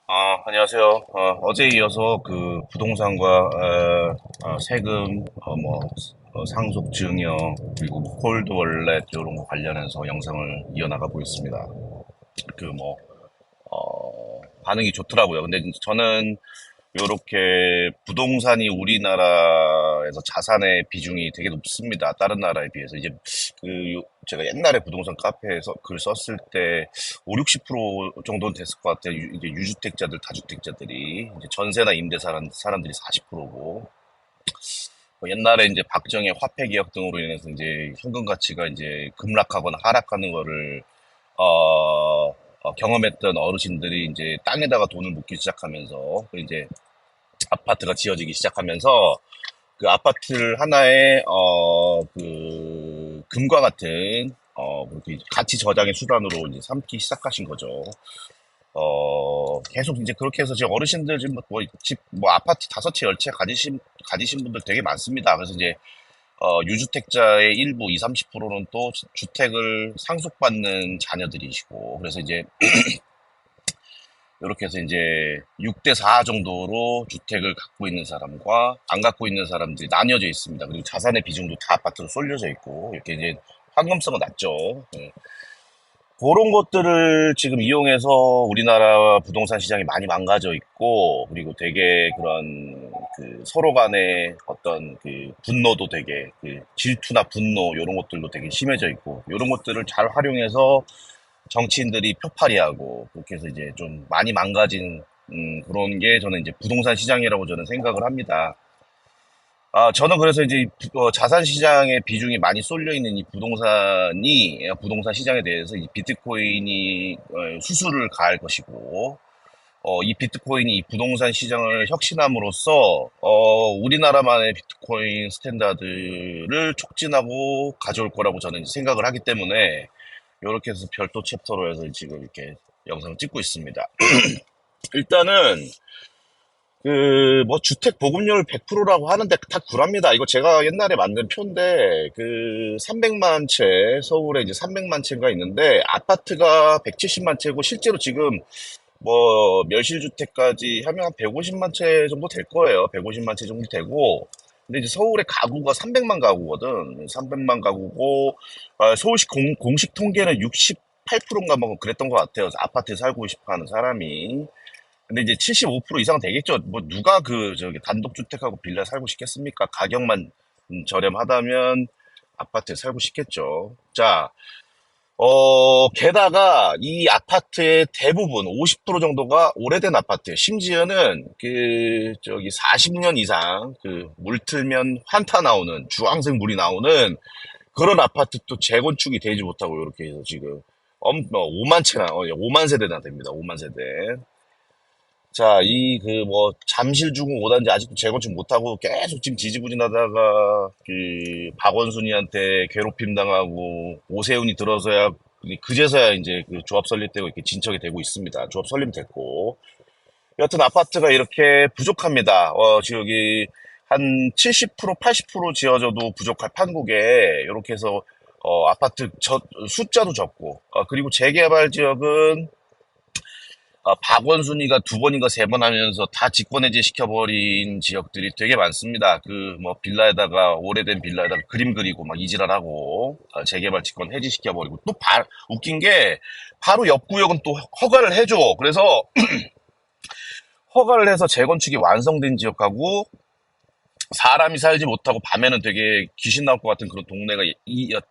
안녕하세요. 어제에 이어서 그 부동산과 세금, 상속 증여, 그리고 콜드 월렛 이런 거 관련해서 영상을 이어나가고 있습니다. 그 뭐, 반응이 좋더라고요. 근데 저는 이렇게 부동산이 우리나라에서 자산의 비중이 되게 높습니다. 다른 나라에 비해서. 이제 제가 옛날에 부동산 카페에서 글 썼을 때 5, 60% 정도는 됐을 것 같아요. 이제 유주택자들, 다주택자들이. 이제 전세나 임대 사람들이 40%고. 옛날에 이제 박정희 화폐 개혁 등으로 인해서 이제 현금 가치가 이제 급락하거나 하락하는 거를 경험했던 어르신들이 이제 땅에다가 돈을 묻기 시작하면서 이제 아파트가 지어지기 시작하면서 그 아파트를 하나의 금과 같은 그렇게 가치 저장의 수단으로 이제 삼기 시작하신 거죠. 계속 이제 그렇게 해서 지금 어르신들 지금 아파트 다섯 채, 열 채 가지신 분들 되게 많습니다. 그래서 이제 유주택자의 일부 20, 30%는 또 주택을 상속받는 자녀들이시고, 그래서 이제 이렇게 해서 이제 6대 4 정도로 주택을 갖고 있는 사람과 안 갖고 있는 사람들이 나뉘어져 있습니다. 그리고 자산의 비중도 다 아파트로 쏠려져 있고, 이렇게 이제 황금성은 낮죠. 예. 그런 것들을 지금 이용해서 우리나라 부동산 시장이 많이 망가져 있고, 그리고 되게 그런 서로 간의 어떤 분노도 되게 질투나 분노 이런 것들도 되게 심해져 있고, 이런 것들을 잘 활용해서 정치인들이 표파리하고 그렇게 해서 이제 좀 많이 망가진 그런 게 저는 이제 부동산 시장이라고 저는 생각을 합니다. 저는 그래서 이제 자산 시장의 비중이 많이 쏠려 있는 이 부동산 시장에 대해서 이 비트코인이 수수를 가할 것이고, 이 비트코인이 이 부동산 시장을 혁신함으로써 우리나라만의 비트코인 스탠다드를 촉진하고 가져올 거라고 저는 이제 생각을 하기 때문에 이렇게 해서 별도 챕터로 해서 지금 이렇게 영상을 찍고 있습니다. 일단은 주택 보급률 100%라고 하는데 다 구랍니다. 이거 제가 옛날에 만든 표인데 300만 채, 서울에 이제 300만 채가 있는데 아파트가 170만 채고 실제로 지금 멸실주택까지 하면 한 150만 채 정도 될 거예요. 150만 채 정도 되고. 근데 이제 서울의 가구가 300만 가구거든. 300만 가구고, 서울시 공식 통계는 68%인가 뭐 그랬던 것 같아요. 아파트에 살고 싶어 하는 사람이. 근데 이제 75% 이상 되겠죠. 뭐 누가 저기 단독주택하고 빌라 살고 싶겠습니까? 가격만 저렴하다면 아파트에 살고 싶겠죠. 자, 게다가 이 아파트의 대부분 50% 정도가 오래된 아파트예요. 심지어는 40년 이상 물 틀면 환타 나오는 주황색 물이 나오는 그런 아파트도 재건축이 되지 못하고 이렇게 해서 지금 5만 채나 5만 세대나 됩니다. 5만 세대. 자, 잠실주공 5단지 아직도 재건축 못하고 계속 지금 지지부진하다가 박원순이한테 괴롭힘 당하고 오세훈이 들어서야 그제서야 이제 조합 설립되고 이렇게 진척이 되고 있습니다. 조합 설립됐고. 여튼 아파트가 이렇게 부족합니다. 저기 한 70%, 80% 지어져도 부족할 판국에 이렇게 해서 아파트 숫자도 적고, 그리고 재개발 지역은 박원순이가 두 번인가 세 번 하면서 다 직권해제 시켜버린 지역들이 되게 많습니다. 빌라에다가, 오래된 빌라에다가 그림 그리고 막 이지랄하고, 재개발 직권 해지시켜버리고, 웃긴 게, 바로 옆 구역은 또 허가를 해줘. 그래서, 허가를 해서 재건축이 완성된 지역하고, 사람이 살지 못하고 밤에는 되게 귀신 나올 것 같은 그런 동네가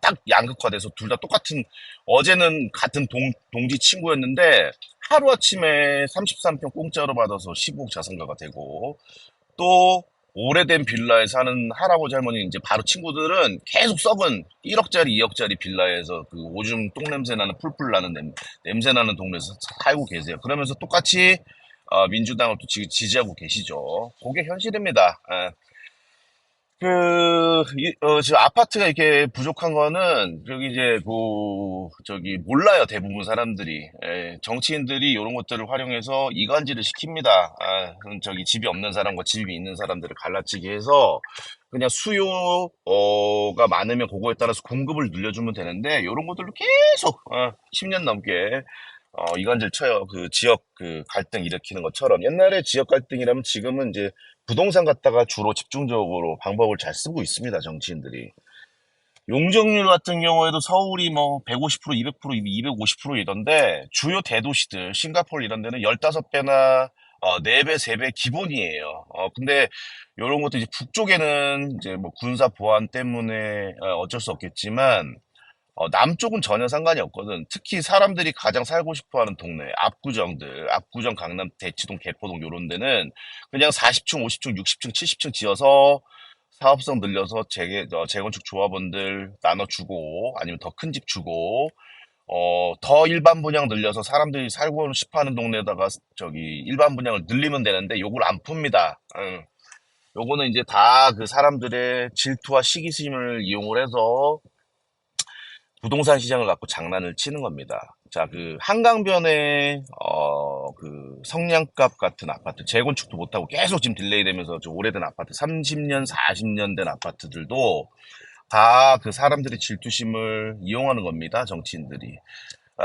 딱 양극화돼서 둘 다 똑같은, 어제는 같은 동지 친구였는데 하루아침에 33평 공짜로 받아서 15억 자산가가 되고, 또 오래된 빌라에 사는 할아버지 할머니 이제 바로 친구들은 계속 썩은 1억짜리 2억짜리 빌라에서 오줌 똥냄새 나는 풀풀 나는 냄새 나는 동네에서 살고 계세요. 그러면서 똑같이 민주당을 또 지지하고 계시죠. 그게 현실입니다. 예. 지금 아파트가 이렇게 부족한 거는, 몰라요, 대부분 사람들이. 예, 정치인들이 이런 것들을 활용해서 이간질을 시킵니다. 그럼 집이 없는 사람과 집이 있는 사람들을 갈라치기 해서, 그냥 수요가 많으면 그거에 따라서 공급을 늘려주면 되는데, 이런 것들로 계속, 10년 넘게, 이간질 쳐요. 그 지역 그 갈등 일으키는 것처럼. 옛날에 지역 갈등이라면 지금은 이제 부동산 갖다가 주로 집중적으로 방법을 잘 쓰고 있습니다, 정치인들이. 용적률 같은 경우에도 서울이 뭐 150%, 200%, 250%이던데 주요 대도시들, 싱가포르 이런 데는 15배나 4배, 3배 기본이에요. 근데 요런 것도 이제 북쪽에는 이제 뭐 군사 보안 때문에 어쩔 수 없겠지만 남쪽은 전혀 상관이 없거든. 특히 사람들이 가장 살고 싶어 하는 동네, 압구정들, 압구정, 강남, 대치동, 개포동 요런 데는 그냥 40층, 50층, 60층, 70층 지어서 사업성 늘려서 재건축 조합원들 나눠주고 아니면 더 큰 집 주고 더 일반 분양 늘려서 사람들이 살고 싶어 하는 동네에다가 저기 일반 분양을 늘리면 되는데 요걸 안 풉니다. 응. 요거는 이제 다 그 사람들의 질투와 시기심을 이용을 해서 부동산 시장을 갖고 장난을 치는 겁니다. 자, 그 한강변에 그 성냥갑 같은 아파트 재건축도 못하고 계속 지금 딜레이 되면서 좀 오래된 아파트 30년, 40년 된 아파트들도 다 그 사람들의 질투심을 이용하는 겁니다. 정치인들이.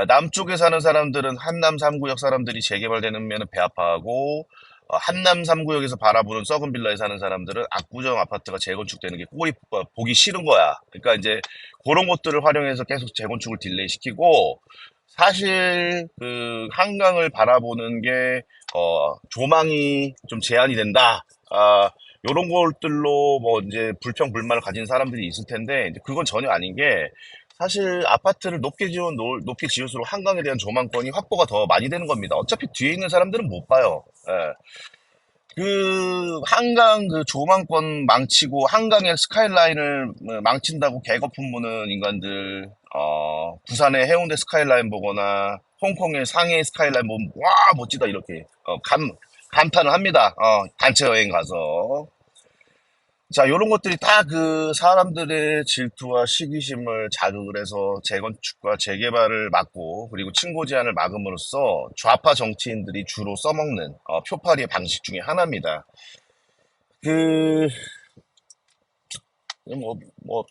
남쪽에 사는 사람들은 한남 3구역 사람들이 재개발되는 면은 배 아파하고 한남 3구역에서 바라보는 썩은 빌라에 사는 사람들은 압구정 아파트가 재건축되는 게 꼴이 보기 싫은 거야. 그러니까 이제 그런 것들을 활용해서 계속 재건축을 딜레이 시키고 사실 그 한강을 바라보는 게 조망이 좀 제한이 된다. 요런 것들로 뭐 이제 불평 불만을 가진 사람들이 있을 텐데 이제 그건 전혀 아닌 게 사실 아파트를 높게 지을수록 한강에 대한 조망권이 확보가 더 많이 되는 겁니다. 어차피 뒤에 있는 사람들은 못 봐요. 예. 그 한강 그 조망권 망치고 한강의 스카이라인을 망친다고 개거품 무는 인간들, 부산의 해운대 스카이라인 보거나 홍콩의 상해 스카이라인 보면 와 멋지다 이렇게 감탄을 합니다. 단체 여행 가서. 자, 요런 것들이 다 그 사람들의 질투와 시기심을 자극을 해서 재건축과 재개발을 막고 그리고 층고 제한을 막음으로써 좌파 정치인들이 주로 써먹는 표파리의 방식 중에 하나입니다. 그, 뭐, 뭐,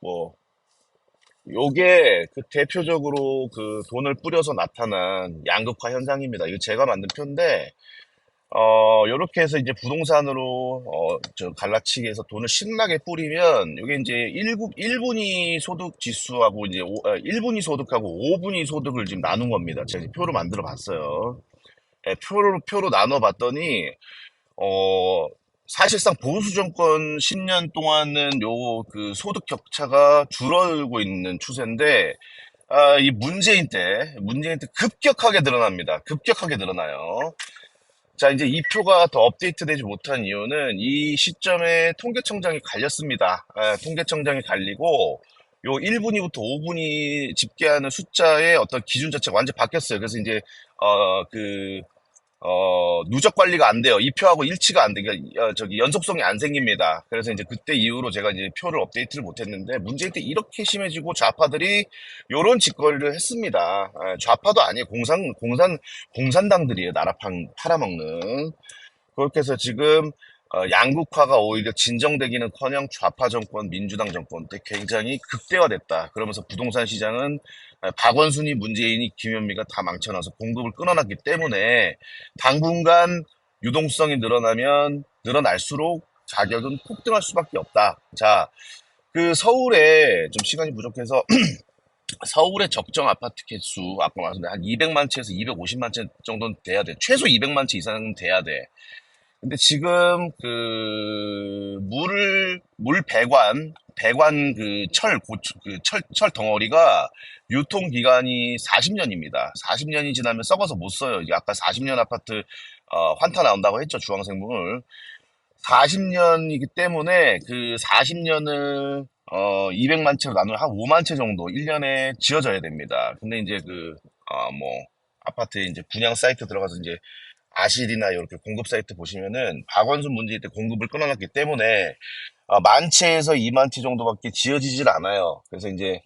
뭐, 요게 그 대표적으로 그 돈을 뿌려서 나타난 양극화 현상입니다. 이거 제가 만든 표인데, 요렇게 해서 이제 부동산으로, 갈라치기 해서 돈을 신나게 뿌리면, 이게 이제 1분위 소득 지수하고 이제 1분위 소득하고 5분위 소득을 지금 나눈 겁니다. 제가 이제 표로 만들어 봤어요. 예, 표로 나눠 봤더니, 어, 사실상 보수 정권 10년 동안은 요 그 소득 격차가 줄어들고 있는 추세인데, 이 문재인 때 급격하게 늘어납니다. 급격하게 늘어나요. 자, 이제 이 표가 더 업데이트되지 못한 이유는 이 시점에 통계청장이 갈렸습니다. 통계청장이 갈리고 요 1분위부터 5분위 집계하는 숫자의 어떤 기준 자체가 완전히 바뀌었어요. 그래서 이제 그 누적 관리가 안 돼요. 이 표하고 일치가 안 돼. 그러니까 저기 연속성이 안 생깁니다. 그래서 이제 그때 이후로 제가 이제 표를 업데이트를 못 했는데 문재인 때 이렇게 심해지고 좌파들이 요런 짓거리를 했습니다. 좌파도 아니에요. 공산당들이에요. 나라 팔아먹는. 그렇게 해서 지금 양극화가 오히려 진정되기는커녕 좌파 정권, 민주당 정권 때 굉장히 극대화됐다. 그러면서 부동산 시장은 박원순이, 문재인이, 김현미가 다 망쳐놔서 공급을 끊어놨기 때문에 당분간 유동성이 늘어날수록 가격은 폭등할 수밖에 없다. 자, 그 서울에 좀 시간이 부족해서 서울의 적정 아파트 개수 아까 말씀드린 한 200만 채에서 250만 채 정도는 돼야 돼. 최소 200만 채 이상은 돼야 돼. 근데 지금 그 배관 그 철 덩어리가 유통기간이 40년입니다. 40년이 지나면 썩어서 못 써요. 이게 아까 40년 아파트 환타 나온다고 했죠. 주황생물. 40년이기 때문에 그 40년을 200만 채로 나누면 한 5만 채 정도 1년에 지어져야 됩니다. 근데 이제 뭐 아파트에 이제 분양 사이트 들어가서 이제 아실이나 이렇게 공급 사이트 보시면은 박원순 문재인 때 공급을 끊어놨기 때문에 만 채에서 2만 채 정도밖에 지어지질 않아요. 그래서 이제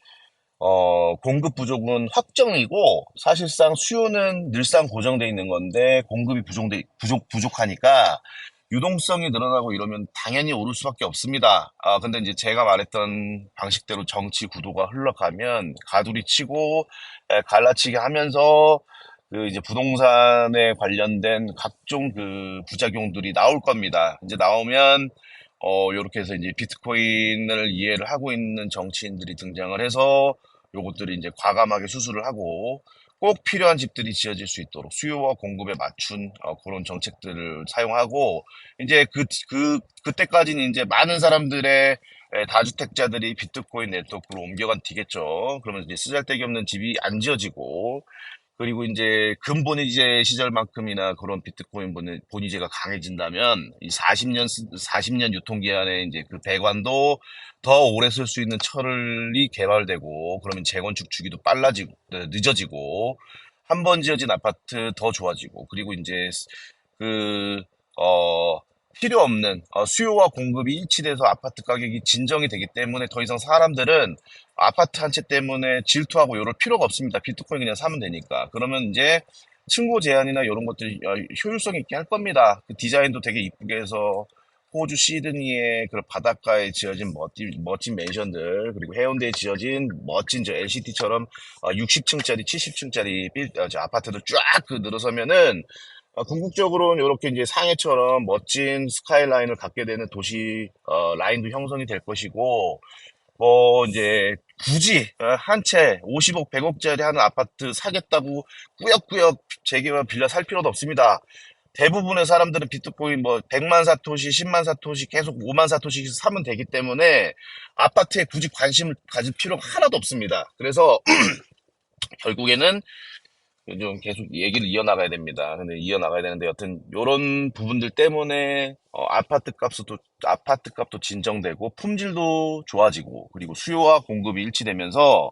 공급 부족은 확정이고 사실상 수요는 늘상 고정돼 있는 건데 공급이 부족하니까 유동성이 늘어나고 이러면 당연히 오를 수밖에 없습니다. 근데 이제 제가 말했던 방식대로 정치 구도가 흘러가면 가두리 치고 갈라치기 하면서 그 이제 부동산에 관련된 각종 그 부작용들이 나올 겁니다. 이제 나오면 요렇게 해서 이제 비트코인을 이해를 하고 있는 정치인들이 등장을 해서 요것들이 이제 과감하게 수술을 하고 꼭 필요한 집들이 지어질 수 있도록 수요와 공급에 맞춘 그런 정책들을 사용하고 이제 그때까지는 이제 많은 사람들의 다주택자들이 비트코인 네트워크로 옮겨간 뒤겠죠. 그러면 이제 쓰잘데기 없는 집이 안 지어지고 그리고 이제 근본이제 시절만큼이나 그런 비트코인 본이제가 강해진다면 이 40년 유통기한에 이제 그 배관도 더 오래 쓸 수 있는 철이 개발되고 그러면 재건축 주기도 빨라지고 늦어지고 한 번 지어진 아파트 더 좋아지고 그리고 이제 그, 필요 없는 수요와 공급이 일치돼서 아파트 가격이 진정이 되기 때문에 더 이상 사람들은 아파트 한 채 때문에 질투하고 이럴 필요가 없습니다. 비트코인 그냥 사면 되니까. 그러면 이제 층고 제한이나 이런 것들이 효율성 있게 할 겁니다. 그 디자인도 되게 이쁘게 해서 호주 시드니의 그 바닷가에 지어진 멋진 맨션들 그리고 해운대에 지어진 멋진 저 LCT처럼 60층짜리, 70층짜리 아파트들 쫙 그 늘어서면은 궁극적으로는 이렇게 이제 상해처럼 멋진 스카이라인을 갖게 되는 도시 라인도 형성이 될 것이고 이제 굳이 한 채 50억, 100억짜리 하는 아파트 사겠다고 꾸역꾸역 재개발 빌려 살 필요도 없습니다. 대부분의 사람들은 비트코인 뭐 100만 사토시, 10만 사토시 계속 5만 사토시 사면 되기 때문에 아파트에 굳이 관심을 가질 필요가 하나도 없습니다. 그래서 결국에는 좀 계속 얘기를 이어나가야 됩니다. 근데 이어나가야 되는데 여튼 요런 부분들 때문에 아파트 값도 진정되고 품질도 좋아지고 그리고 수요와 공급이 일치되면서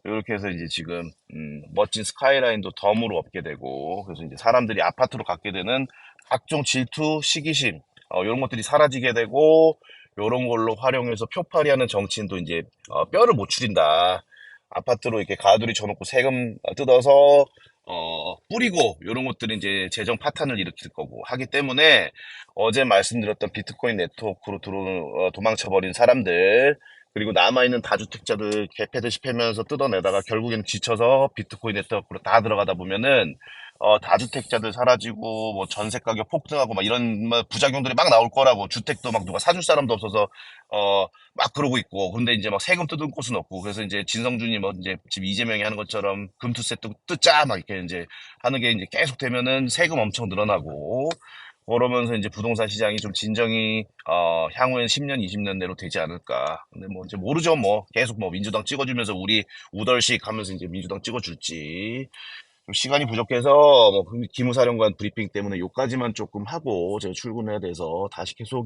이렇게 해서 이제 지금 멋진 스카이라인도 덤으로 얻게 되고 그래서 이제 사람들이 아파트로 갖게 되는 각종 질투, 시기심 이런 것들이 사라지게 되고 이런 걸로 활용해서 표팔이하는 정치인도 이제 뼈를 못 추린다. 아파트로 이렇게 가두리 쳐놓고 세금 뜯어서 뿌리고 이런 것들이 이제 재정 파탄을 일으킬 거고 하기 때문에 어제 말씀드렸던 비트코인 네트워크로 도망쳐버린 사람들 그리고 남아있는 다주택자들 개패듯이 패면서 뜯어내다가 결국에는 지쳐서 비트코인 네트워크로 다 들어가다 보면은 다주택자들 사라지고 뭐 전세 가격 폭등하고 막 이런 뭐 부작용들이 막 나올 거라고 주택도 막 누가 사줄 사람도 없어서 막 그러고 있고 근데 이제 막 세금 뜯을 곳은 없고 그래서 이제 진성준이 뭐 이제 지금 이재명이 하는 것처럼 금투세 뜯자 막 이렇게 이제 하는 게 이제 계속 되면은 세금 엄청 늘어나고 그러면서 이제 부동산 시장이 좀 진정이 향후엔 10년, 20년 내로 되지 않을까. 근데 뭐 이제 모르죠. 뭐 계속 뭐 민주당 찍어주면서 우리 우덜식 하면서 이제 민주당 찍어줄지. 좀 시간이 부족해서 뭐 기무사령관 브리핑 때문에 요까지만 조금 하고 제가 출근해야 돼서 다시 계속